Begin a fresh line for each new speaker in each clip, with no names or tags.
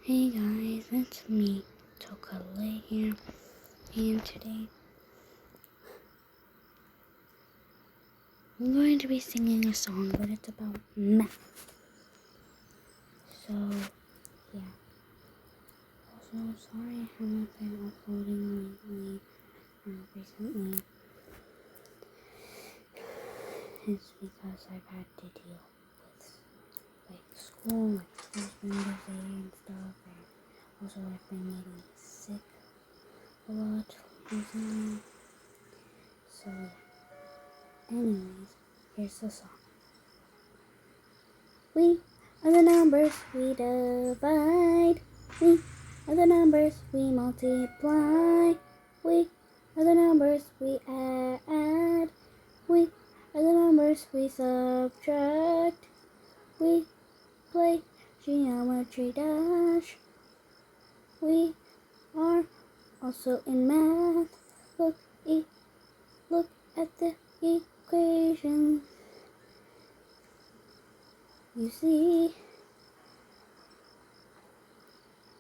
Hey guys, it's me, Tokale here, and today I'm going to be singing a song, but it's about math. So, yeah. Also, sorry I haven't been uploading lately, or recently. It's because I've had to deal with, school, school's been busy and stuff, and also I've been getting sick a lot recently. So, yeah. Anyways, here's the song. We are the numbers we divide. We are the numbers we multiply. We are the numbers we add. We are the numbers we subtract. We play geometry dash. We are also in math. Look at the equations. You see,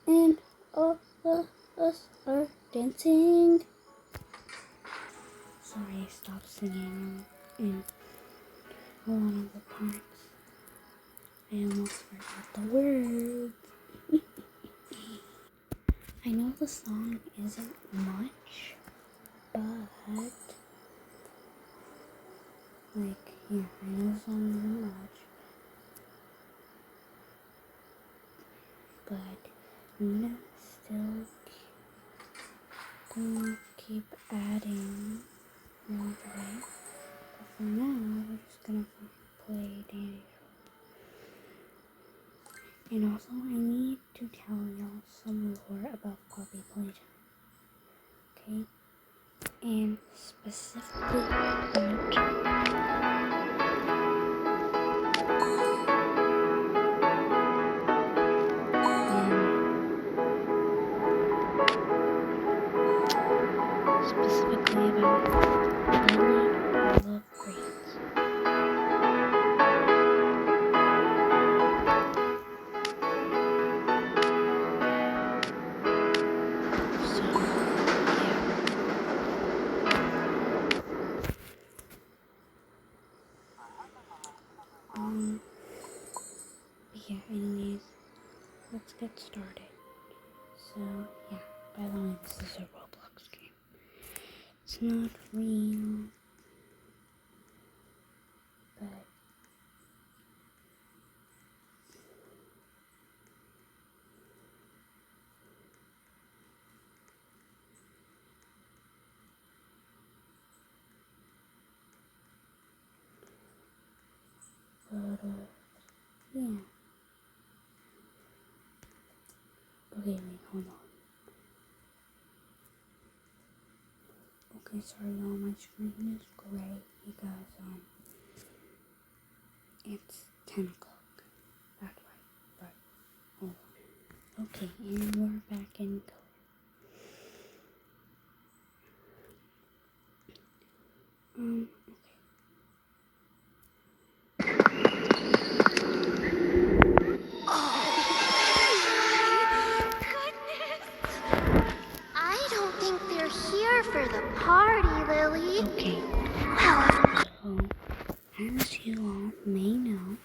and all of us are dancing. Sorry, I stopped singing in a lot of the parts. I almost forgot the words. I know the song isn't much, but I know the song isn't much, but I'm gonna still keep adding more to it. But for now, we're just gonna play Danny. And also, I need to tell y'all some lore about puppy playtime. Okay? And specifically about Lily Love Braids. So, yeah. Anyways, let's get started. So, yeah, by the way, this is a Roblox game. It's not real, but yeah. Okay, wait, hold on. Okay, sorry y'all, my screen is gray because, it's 10 o'clock. That's right, but hold on. Okay, and we're back in color. Okay.
I don't think they're here for the party, Lily.
Okay.
Well,
So, as you all may know,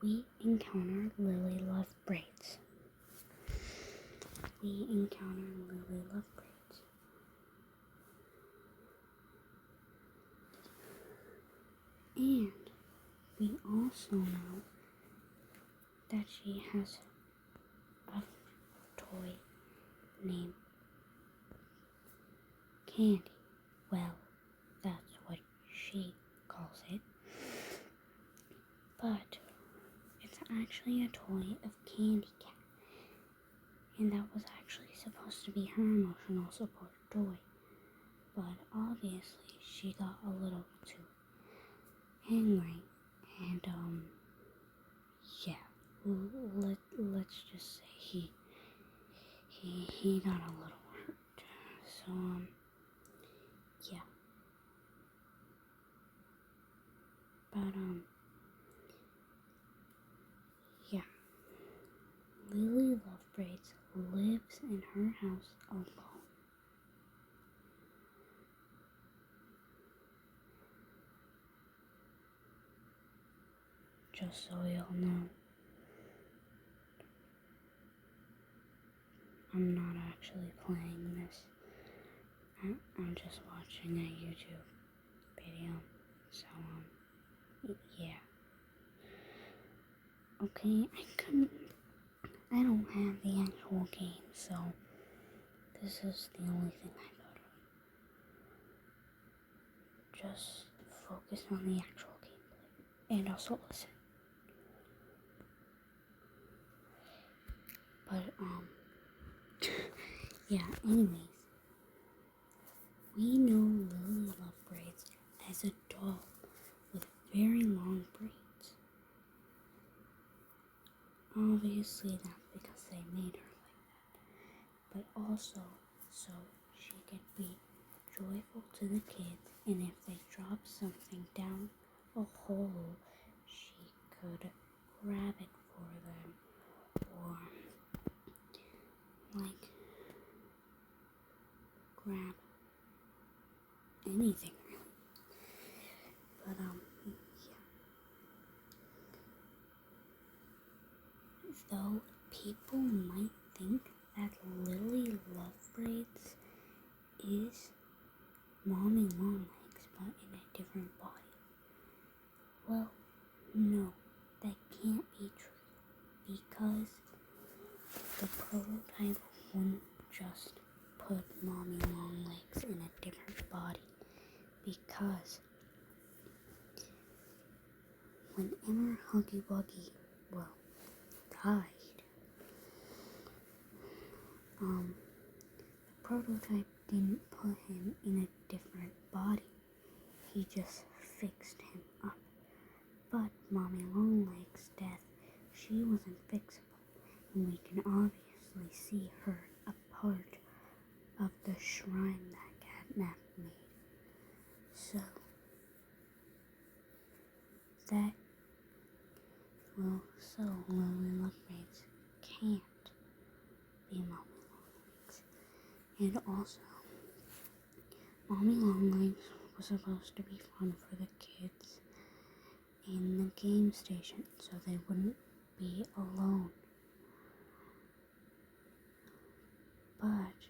we encounter Lily Love Braids. We encounter Lily Love Braids. And we also know that she has a toy named Candy. Well, that's what she calls it. But it's actually a toy of Candy Cat. And that was actually supposed to be her emotional support toy. But obviously she got a little too angry. And yeah. Let's just say he got a little hurt. So yeah. But, yeah. Lily Love Braids lives in her house alone. Just so y'all know, I'm not actually playing this. I'm just watching a YouTube video. So, yeah. Okay, I don't have the actual game, so this is the only thing I thought of. Just focus on the actual gameplay, and also listen. But, yeah, anyways. We know Lily Love Braids as a doll with very long braids. Obviously that's because they made her like that. But also so she could be joyful to the kids, and if they drop something down a hole, she could grab it for them, or like grab anything really. But yeah. Though people might think that Lily Love Braids is Mommy Longlegs but in a different body. Well, no, that can't be true, because the prototype wouldn't just put Mommy Longlegs in a different body, because when Emmer Huggy Wuggy, died, the prototype didn't put him in a different body. He just fixed him up. But Mommy Longlegs' death, she wasn't fixable, and we can obviously see her a part of the shrine that Catnap made. So Lily Love Braids can't be Mommy Longlegs. And also, Mommy Longlegs was supposed to be fun for the kids in the game station, so they wouldn't be alone. But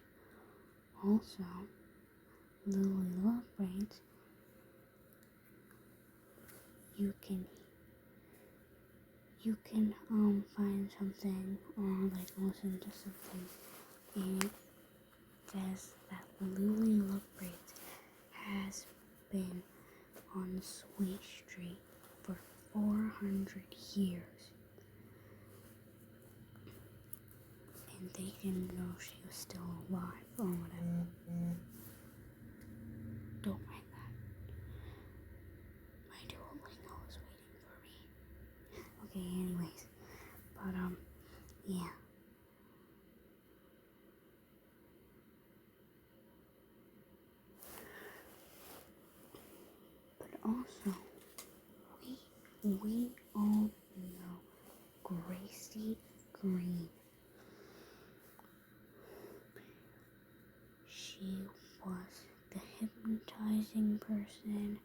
also, Lily Love Braids, you can find something or like listen to something, and it says that Lily Love Braids has been on Sweet Street for 400 years. And they didn't know she was still alive or whatever. Don't mind that. My Duolingo is waiting for me. Okay, anyways. But, yeah. But also, we all know Gracie Green. She was the hypnotizing person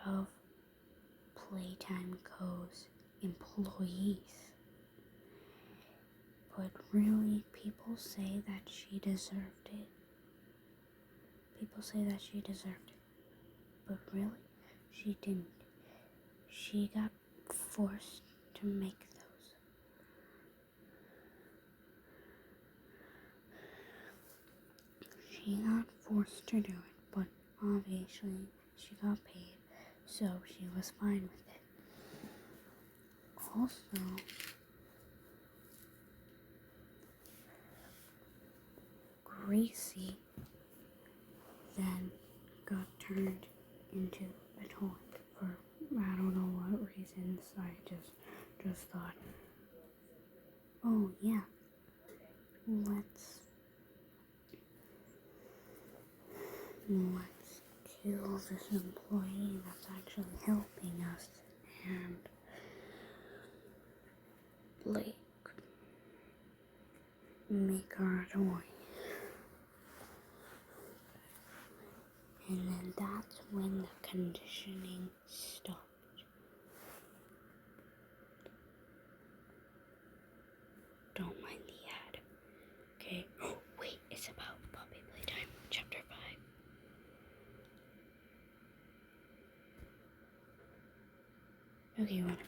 of Playtime Co.'s employees. But really, people say that she deserved it. But really, she didn't. She got forced to make those. She got forced to do it, but obviously she got paid, so she was fine with it. Also, Gracie then got turned into a toy for I don't know what reasons. I just thought, oh yeah, let's kill this employee that's actually helping. conditioning stopped. Don't mind the ad. Okay. Oh, wait, it's about puppy playtime, chapter 5. Okay, whatever.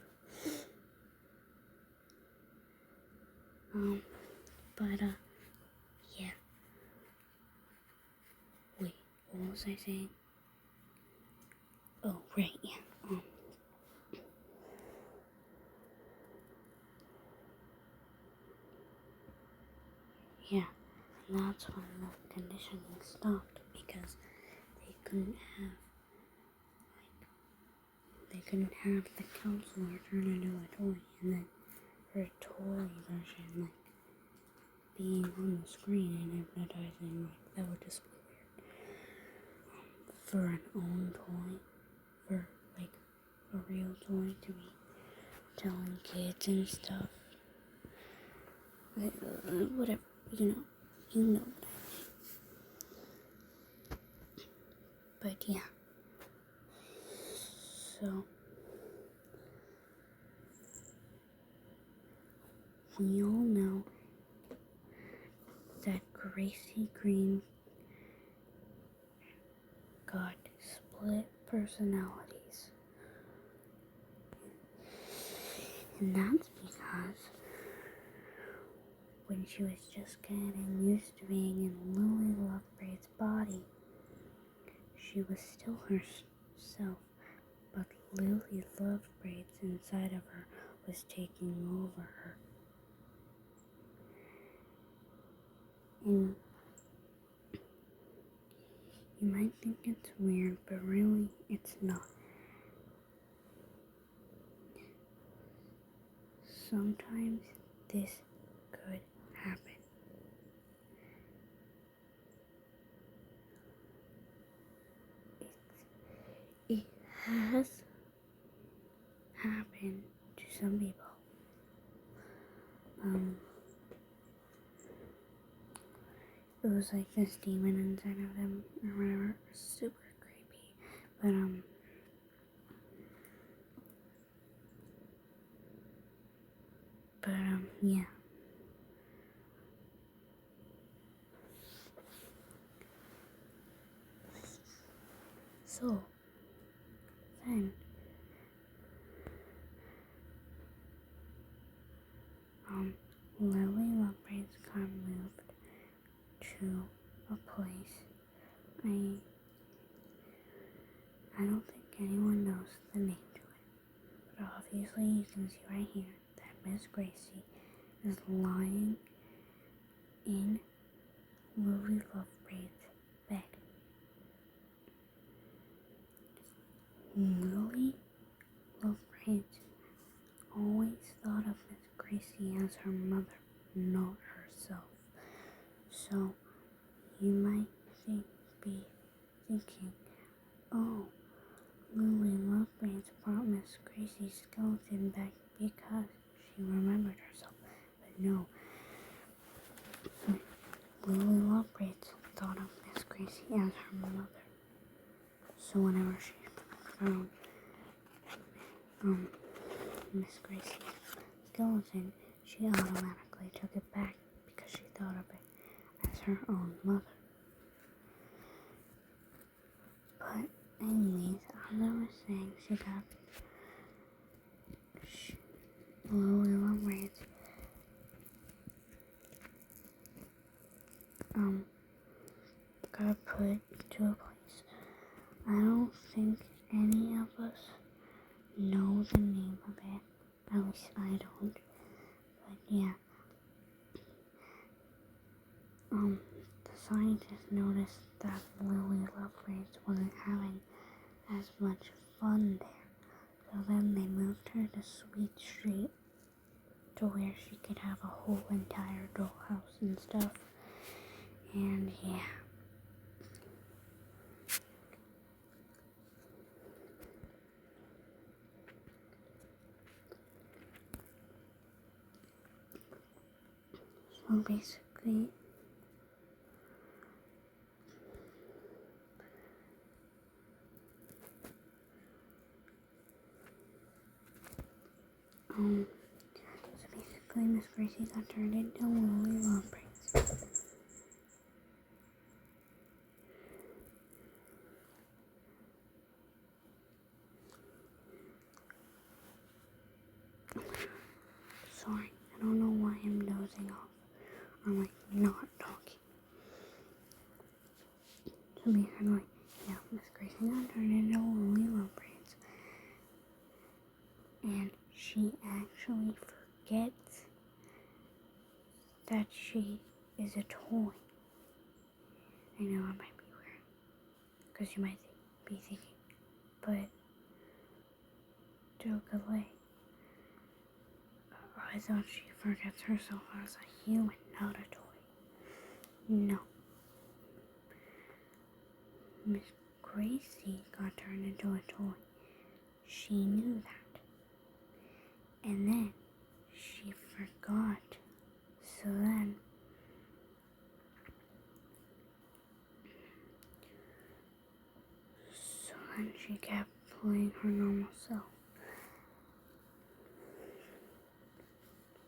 Yeah. Wait, what was I saying? Oh, right, yeah. Yeah, and that's when the conditioning stopped because they couldn't have the counselor turn into a toy, and then her toy version, being on the screen and hypnotizing, that would just be weird. For an own toy, for a real toy to be telling kids and stuff. Whatever, you know what I mean. But yeah. So we all know that Gracie Green got split personalities. And that's because when she was just getting used to being in Lily Love Braids' body, she was still herself, but Lily Love Braids inside of her was taking over her. And you might think it's weird, but really it's not. Sometimes this could happen. It has happened to some people. It was like this demon inside of them or whatever. It was super creepy. Yeah. So then Lily Love Braids got moved to a place. I don't think anyone knows the name to it, but obviously you can see right here that Miss Gracie is lying in Lily Love Braids' bed. Lily Love Braids always thought of Miss Gracie as her mother, not herself. So you might be thinking, oh, Lily Love Braids brought Miss Gracie's skeleton back because she remembered herself. But no, Lily Love Braids thought of Miss Gracie as her mother. So whenever she found Miss Gracie's skeleton, she automatically took it back because she thought of it as her own mother. But anyways, as I was saying, Lily Love Braids got put to a place. I don't think any of us know the name of it. At least I don't. But yeah. The scientists noticed that Lily Love Braids wasn't having as much fun there. So then they moved her to Sweet Street to where she could have a whole entire dollhouse and stuff. And yeah. So basically, So basically Miss Gracie got turned into Lily Love Braids. Sorry, I don't know why I'm dozing off. I'm like not talking. So basically, yeah, Miss Gracie got turned into Lily Love Braids. And she actually forgets that she is a toy. I know it might be weird, because you might be thinking, but to a good way. I thought she forgets herself as a human, not a toy. No. Miss Gracie got turned into a toy. She knew that. And then she forgot. So then she kept playing her normal self.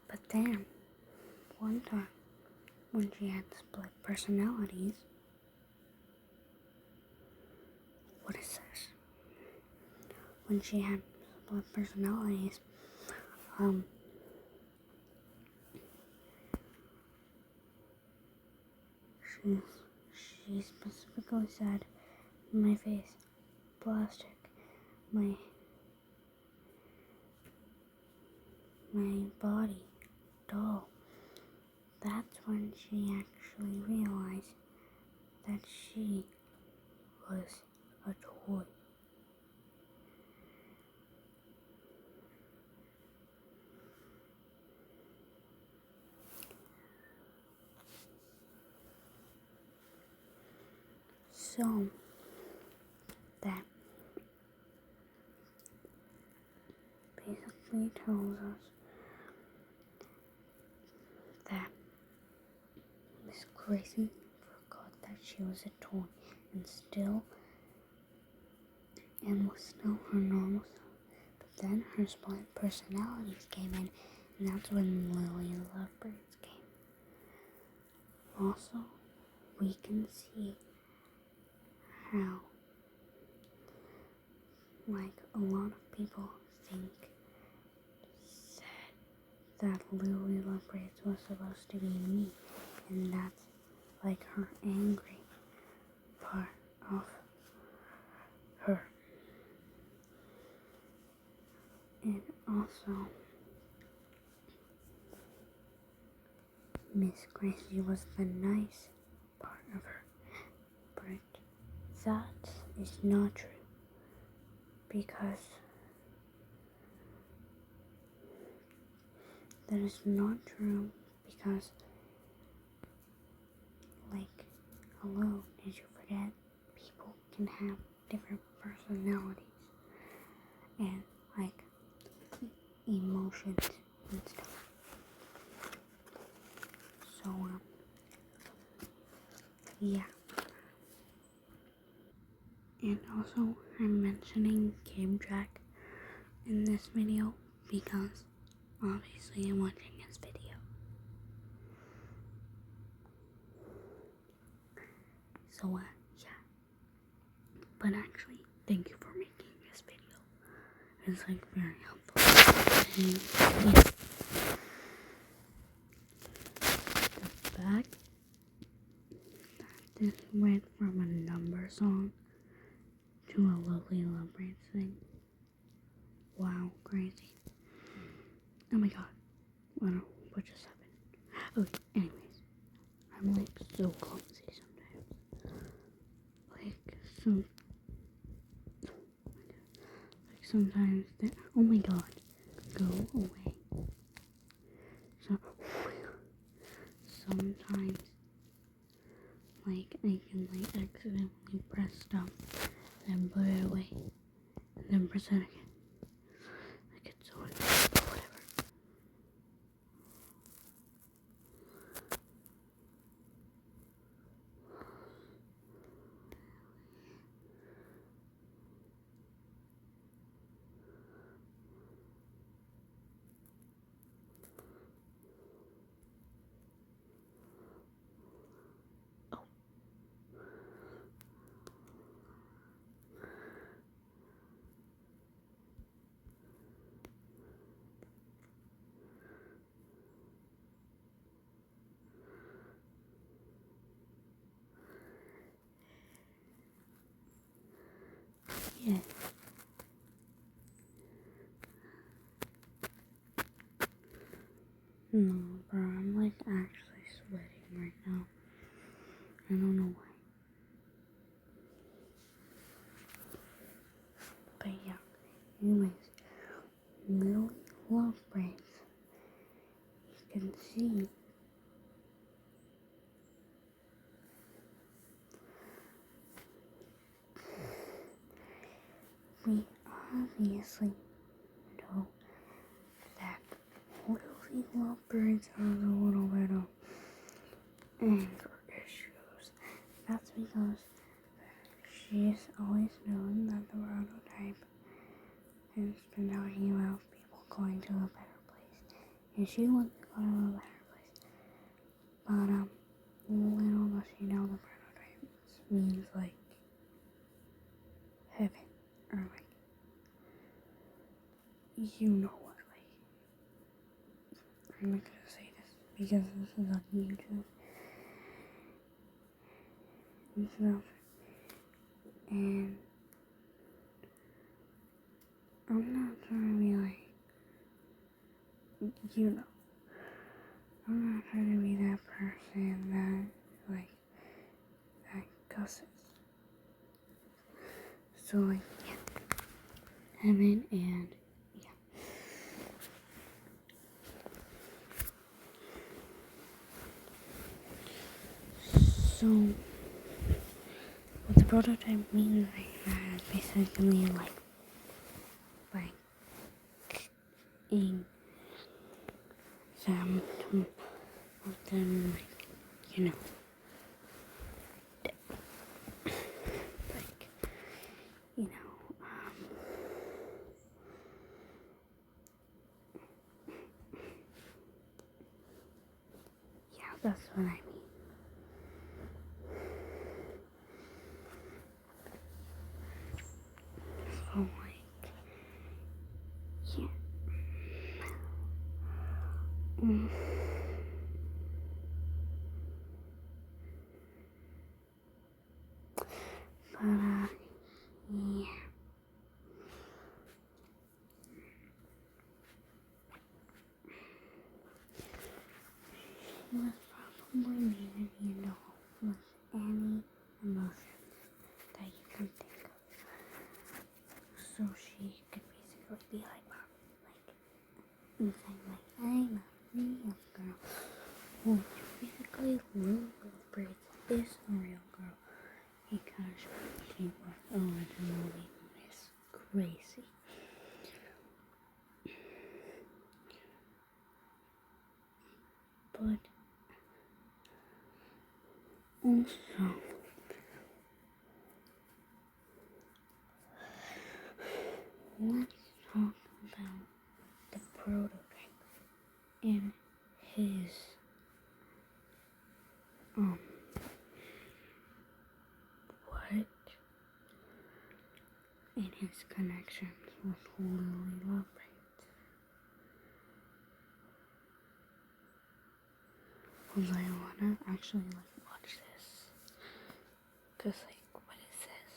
But then, one time, when she had split personalities, what is this? When she had split personalities, she specifically said, my face, plastic, my body, doll. That's when she actually realized that she was a toy. So, that basically tells us that Miss Gracie forgot that she was a toy and was still her normal self. But then her split personalities came in, and that's when Lily Love Braids came. Also, we can see how, a lot of people think that Lily Love Braids was supposed to be me, and that's her angry part of her. And also, Miss Gracie was the nice part of her, but that is not true, because that is not true because, hello, did you forget? People can have different personalities and, emotions and stuff. So, yeah. And also, I'm mentioning Game Jack in this video because, obviously, I'm watching his video. So, yeah. But actually, thank you for making this video. It's, very helpful. And, yeah. The fact that this went from a number song to a Lily Love Braids thing. Wow, crazy. Oh my god. What just happened? Okay, anyways. I'm, so clumsy sometimes. Sometimes oh my god, go away. Sometimes, I can, accidentally press stop, then put it away, and then press it again. It's so annoying, but whatever. No, bro, I'm like actually sweating right now. I don't know why. But yeah, anyways, Lily Love Braids. You can see we obviously know that Lily Love Braids has a little bit of anger issues. That's because she's always known that the prototype has been talking about people going to a better place. And she wants to go to a better place. But, little does she know the prototype means, like, heaven. Or, like, you know what, like, I'm not gonna say this because this is on YouTube and stuff. And I'm not trying to be like, you know, I'm not trying to be that person that, like, that cusses. So, like, yeah. Heaven and, yeah. So, what the prototype means right now is basically, like, in them to of them, like, you know, like, you know, yeah, that's what I mean. So, like, yeah. But, yeah. She was probably needed, you know, with any emotions that you can think of. So she could basically be like, and saying, like, I'm a real girl. Which basically, Lily Love Braids is a real girl. Because she was originally Miss Crazy. But also, let's talk about the prototype and his, what? And his connections with Lily Love Braids. Because I wanna actually, like, watch this. Because, like, what is this?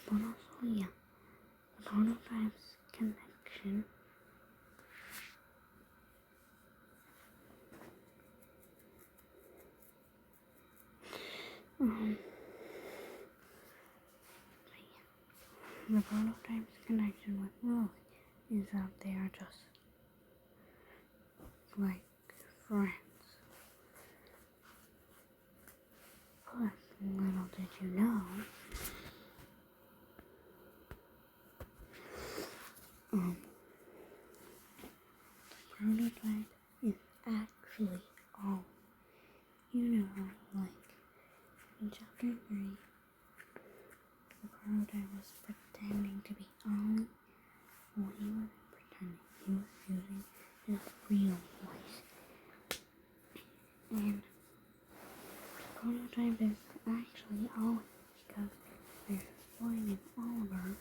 But also, yeah, the prototype's connection the prototype's connection with Lily is that they are just like friends. But little did you know, the prototype is actually all, you know, like in chapter 3, the prototype was pretending to be Ollie. Well, he wasn't pretending, he was using his real voice. And the prototype is actually Ollie because there's this boy named Oliver,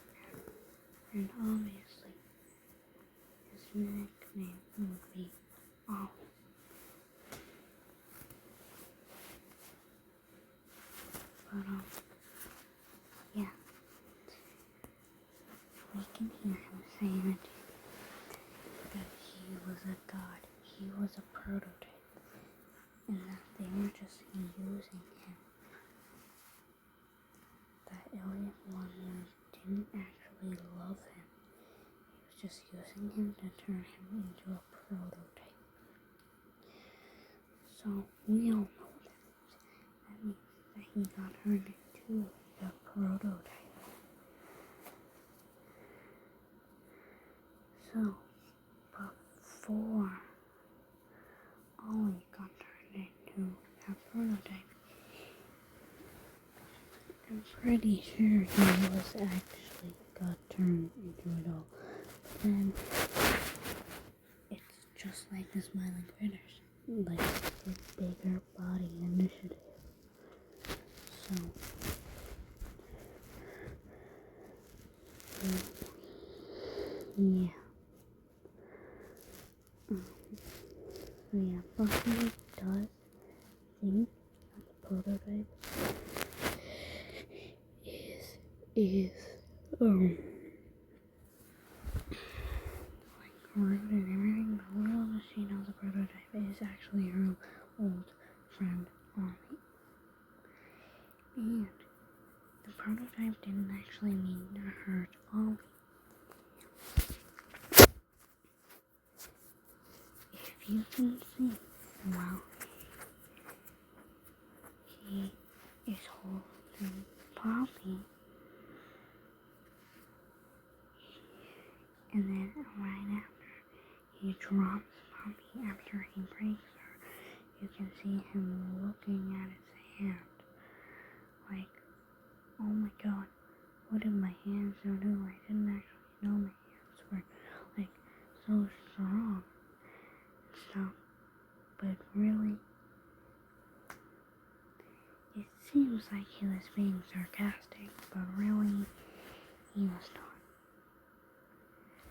and obviously his nickname would be Ollie. was a god. He was a prototype. And that they were just using him. That alien one didn't actually love him. He was just using him to turn him into a prototype. So we all know that. That means that he got turned into the prototype. So before Ollie got turned into that prototype, I'm pretty sure he was actually got turned into it all. But then it's just like the smiling critters, like the bigger body initiative. So yeah. So yeah, Buffy does think that the prototype is like rude and everything, but little does she know the prototype is actually her old friend Ollie. And the prototype didn't actually mean to hurt Ollie. If you can see, well, he is holding Poppy, and then right after he drops Poppy after he breaks her, you can see him looking at his hand, like, oh my god, what did my hands do? I didn't actually know my hands were, like, so strong and stuff, but really, it seems like he was being sarcastic, but really, he was not.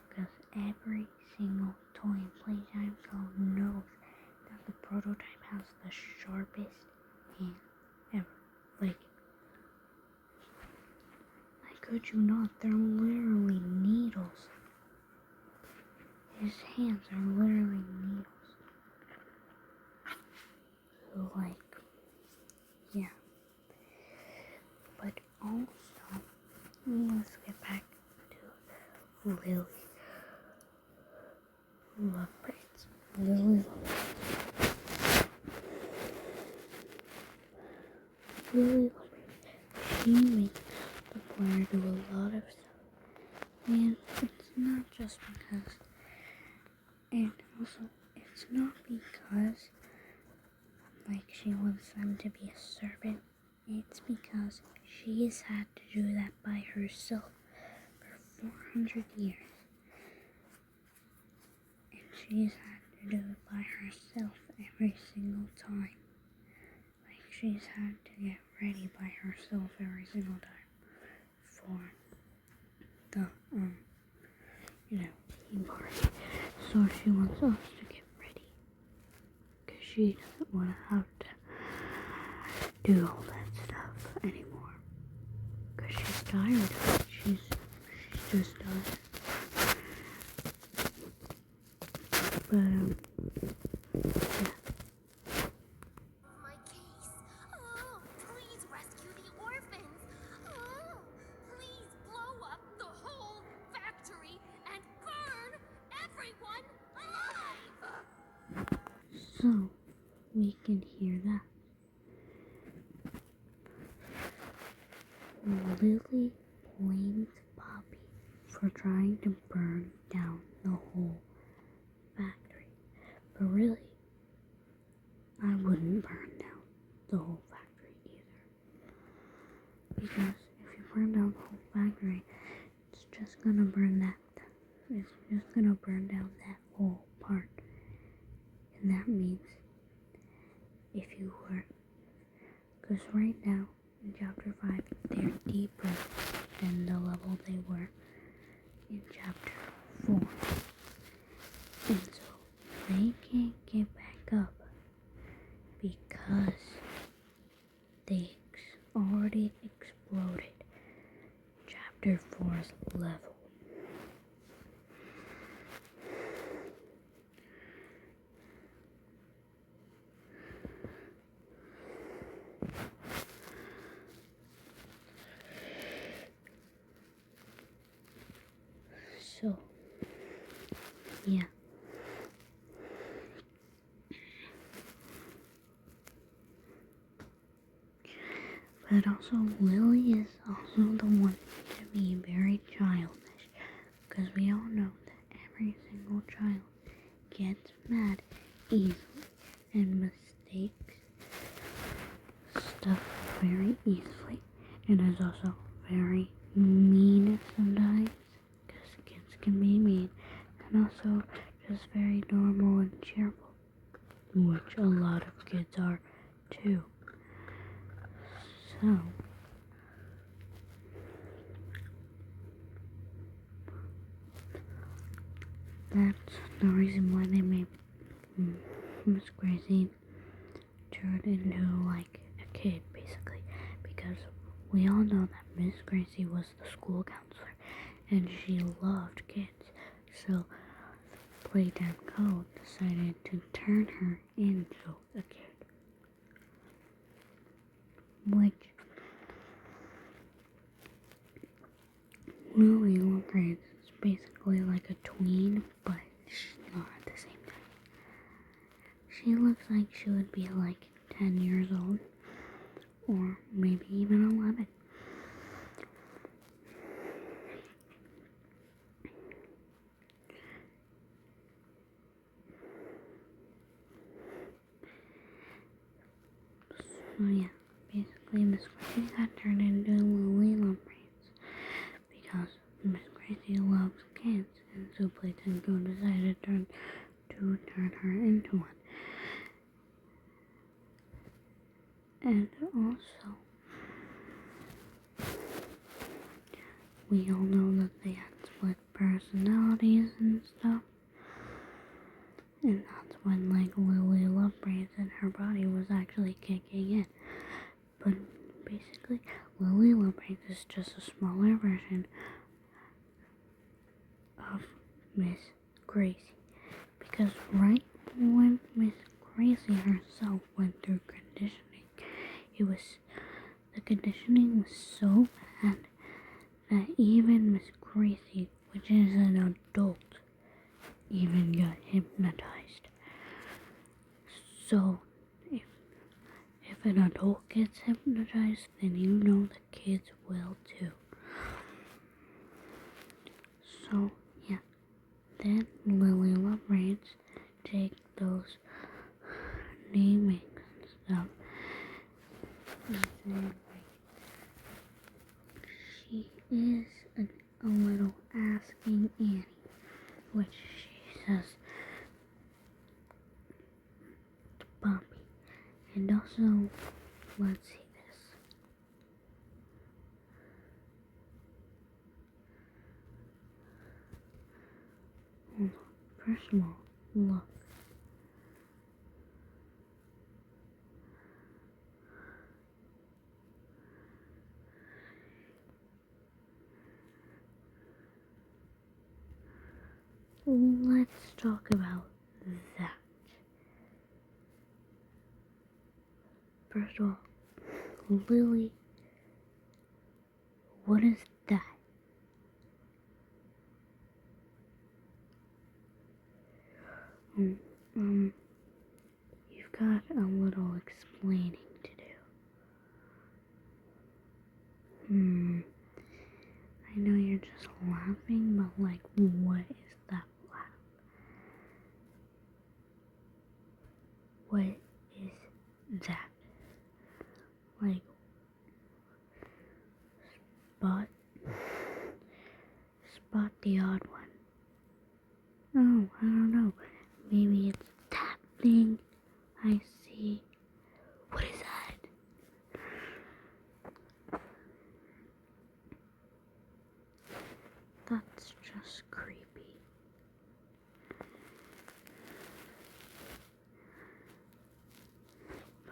Because every single toy and playtime girl knows that the prototype has the sharpest hand ever. Like, could you not? They're literally needles. His hands are literally needles. So, like, yeah. But also, let's get back to Lily Love Braids. Lily Love Braids. She makes the player do a lot of stuff. And it's not just because, and also, it's not because, like, she wants them to be a servant. It's because she has had to do that by herself for 400 years. And she's had to do it by herself every single time. Like, she's had to get ready by herself every single time for the, tea party. So she wants us to get ready. Because she doesn't want to have to do all that stuff anymore. Because she's tired of it. She's just done. But, yeah.
My case. Oh, please rescue the orphans. Oh, please blow up the whole factory and burn everyone alive.
So, we can hear that. Lily blames Poppy for trying to burn down the whole factory. But really, I wouldn't burn down the whole factory either. Because if you burn down the whole factory, it's just gonna burn that. It's just gonna burn down that whole part. And that means if you were, because right now in chapter 5, they're deeper than the level they were in chapter 4. And so they can't get back up because they already exploded chapter 4's level. yeah. But also, Lily is also the one to be very childish, because we all know that every single child gets mad easily and mistakes stuff very easily, and is also very mean sometimes, because kids can be mean, and also just very normal and cheerful, which a lot of kids are too. So, that's the reason why they made Miss Gracie turn into like a kid, basically, because we all know that Miss Gracie was the school counselor and she loved kids, so Playtime Code decided to turn her into a kid, which Lily Love Braids is basically like a tween, but she's not at the same time. She looks like she would be like 10 years old, or maybe even 11. So yeah, basically Miss Gracie got turned into Lily Love Braids because Miss Gracie loves kids, and so Playtime Go decided to turn her into one. And also, we all know that they had split personalities and stuff. And that's when like Lily Love Braids and her body was actually kicking in. But basically, Lily Love Braids is just a smaller version of Miss Gracie. Because right when Miss Gracie herself went through conditioning, the conditioning was so bad that even Miss Gracie, which is an adult, even got hypnotized. So, if an adult gets hypnotized, then you know the kids will too. So, yeah. Then Lily Love Braids take those namings and stuff and say, like, she is a little asking Annie, which she says to Bobby. And also, let's see this. Hold on. First of all, look. Let's talk about that. First of all, Lily, what is that? You've got a little explaining to do. I know you're just laughing, but like, what is that laugh? What is that? Like, spot the odd one. Oh, I don't know. Maybe it's that thing I see. What is that? That's just creepy.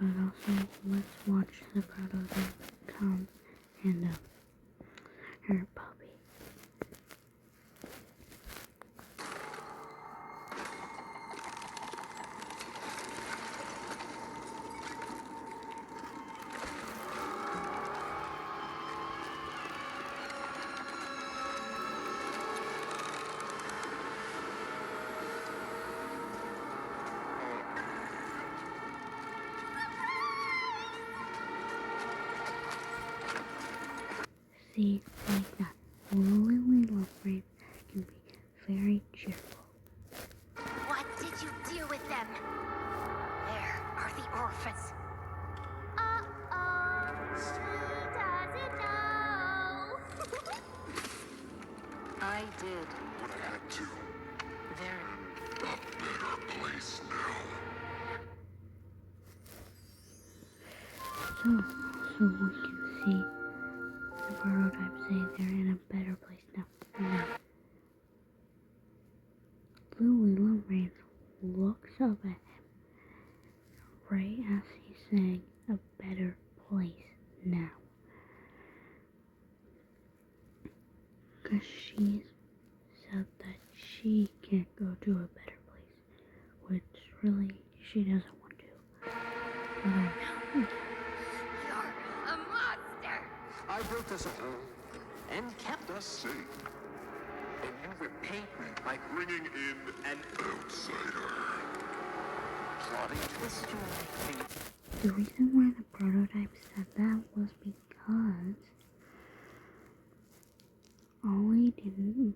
But also, let's watch the prototype come and her puppy. see, like that. Lily Love Braids can be very cheerful.
What did you do with them? Where are the orphans? Uh-oh. She doesn't know.
I did.
But I had to.
There.
A better place now.
So we can see the prototype say they're in a better place now. Now, Lily Love Braids looks up at him right as he's saying a better place now. Because she said that she can't go to a better place, which really she doesn't want to. But
You're a monster.
I built us a home and kept us safe. And you repay me by
Bringing in an outsider.
plotting this to make me.
the reason why the prototype said that was because Ollie didn't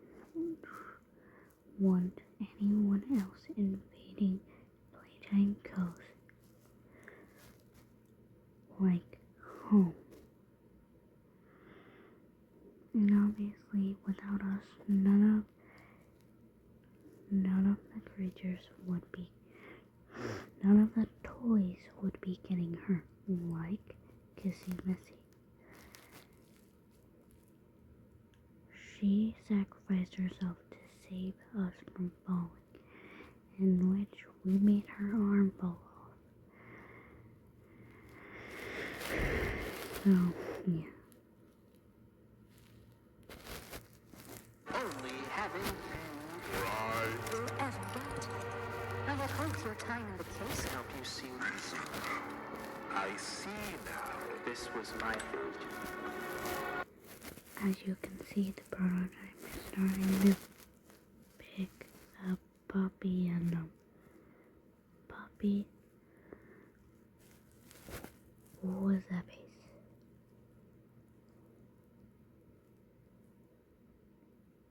want anyone else invading Playtime Cove like home. And obviously without us none of the creatures would be none of the toys would be getting hurt, like Kissy Missy. She sacrificed herself to save us from falling, in which we made her arm fall off. So, yeah.
Only having
Right.
forever. I had hoped your time in the case helped you see. I see now. This was my fault.
As you can see, the prototype is starting to pick up Puppy and Puppy. What was that face?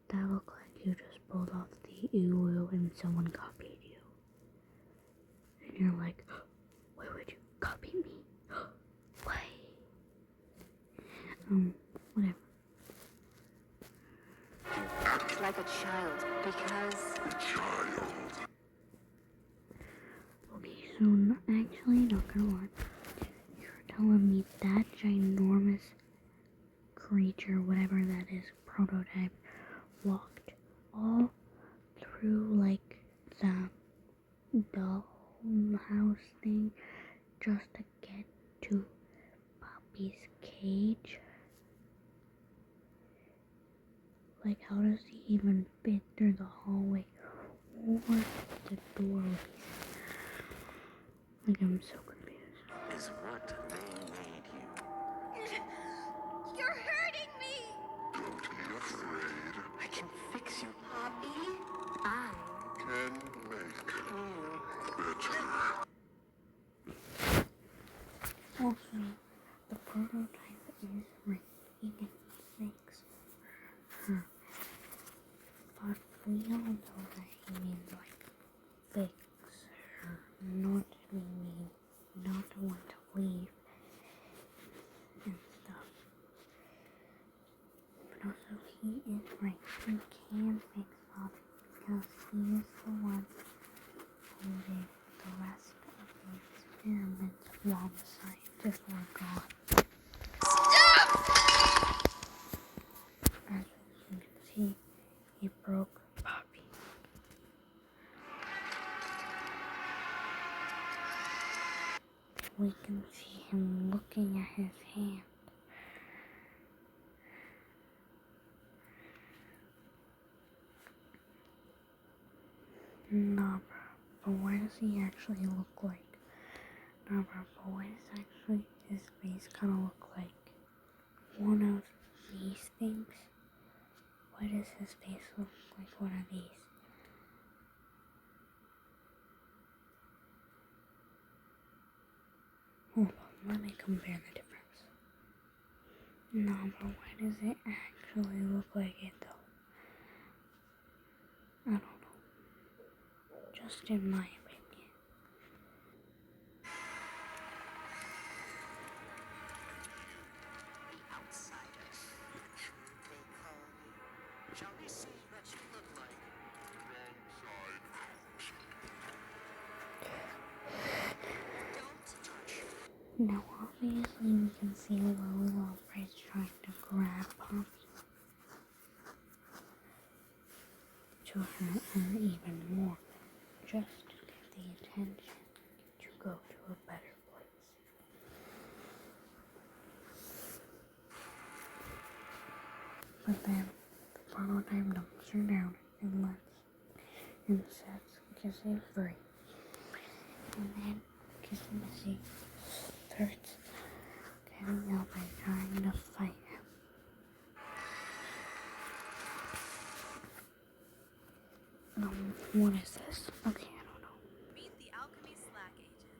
That looked like you just pulled off the ooh and someone copied you. And you're like, why would you copy me? Why? Whatever.
You act like a child because
Child.
Okay, so actually, not gonna lie. You're telling me that ginormous creature, whatever that is, prototype, walked all through like the doll house thing just to get to Poppy's cage? Like, how does he even fit through the hallway or the doorways? Like, I'm so confused.
is what they made you.
You're hurting me.
Don't be afraid.
I can fix you.
Poppy?
I
Can make
you.
better.
Also, the prototype is ranking and thinks her. But we all know that he means like fix her, not mean not want to leave and stuff. But also he is right. He can fix Bobby because he is the one who did the rest of the experiments while the scientists were gone. As you can see, he broke Bobby. We can see him looking at his hand. Nah, bro. But what does he actually look like? Nah, bro. But what does actually his face kind of look like? One of these things? Why does his face look like one of these? Hold on, let me compare the difference. No, but why does it actually look like it though? I don't know. Just in my opinion.
The outsider. They call you. Shall we see what you look like? Don't touch.
Now obviously we can see Lily Love Braids trying to grab Poppy to hurt her even more, just to get the attention to go to a better place. But then the prototype dumps her down and sets Kissy free. And then Kissy Missy starts getting up and trying to fight him. What is this? Okay, I don't know.
Meet the alchemy slack agent.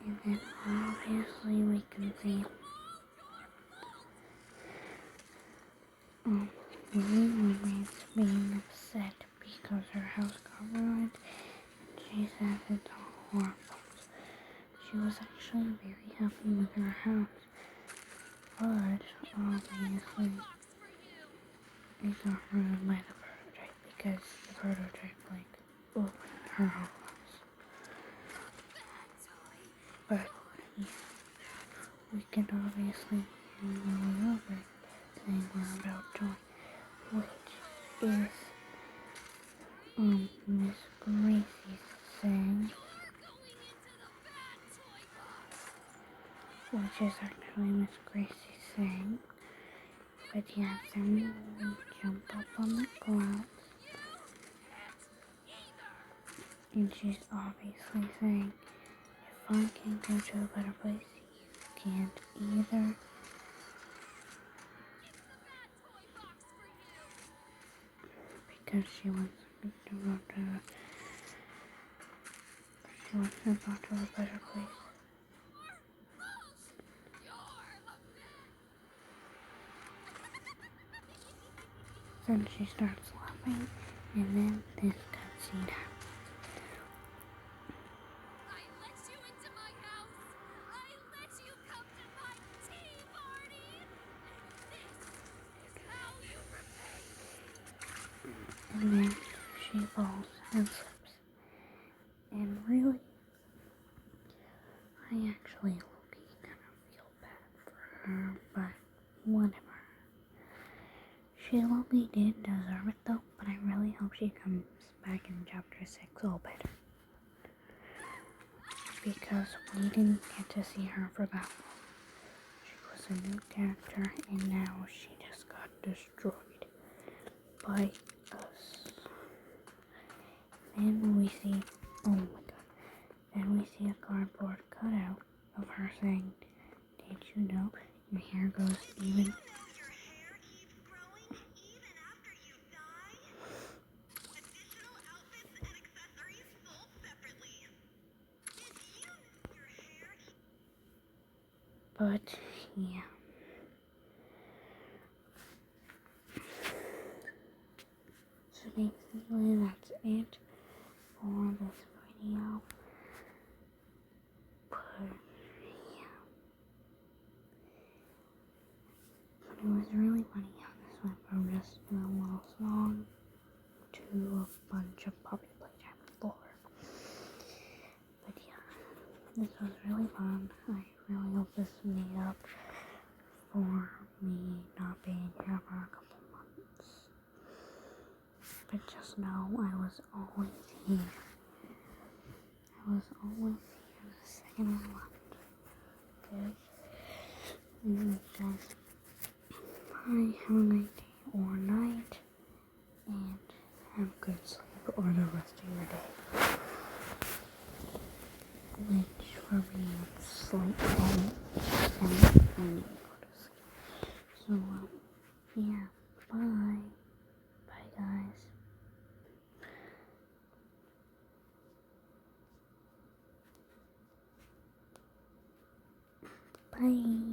And then obviously we can see Lily Braids being upset because her house got ruined, and she says it's all her fault. She was actually very happy with her house, but obviously it got ruined by the prototype because the prototype opened her whole house. But yeah, we can obviously hear Lily Love Braids saying we're about joy, which is Miss Gracie's saying, which is actually Miss Gracie's saying. But yeah, then we jump up on the clouds, and she's obviously saying, if I can't go to a better place, you can't either. Because she wants to go to a better place. Then she starts laughing, and then this cutscene happens.
I let you into my house. I let you come to my tea party. And this is how you repay.
And then she falls and slips. And really, I actually kind of feel bad for her, but whatever. She only did deserve it though, but I really hope she comes back in chapter 6 all better. Because we didn't get to see her for that long. She was a new character and now she just got destroyed by us. Then we see, oh my god, then we see a cardboard cutout of her saying, did you know your hair goes even? But yeah. So basically that's it for this video. But yeah. But it was really funny how this went from just a little song to a bunch of puppy playtime floor. But yeah, this was really fun. I really hope this made up for me not being here for a couple months. But just know I was always here. I was always here the second I left. Okay? And guys, bye, have a great day or night, and have good sleep or the rest of your day. Which for being slightly and I need to go to sleep. So, yeah, bye. Bye, guys. Bye.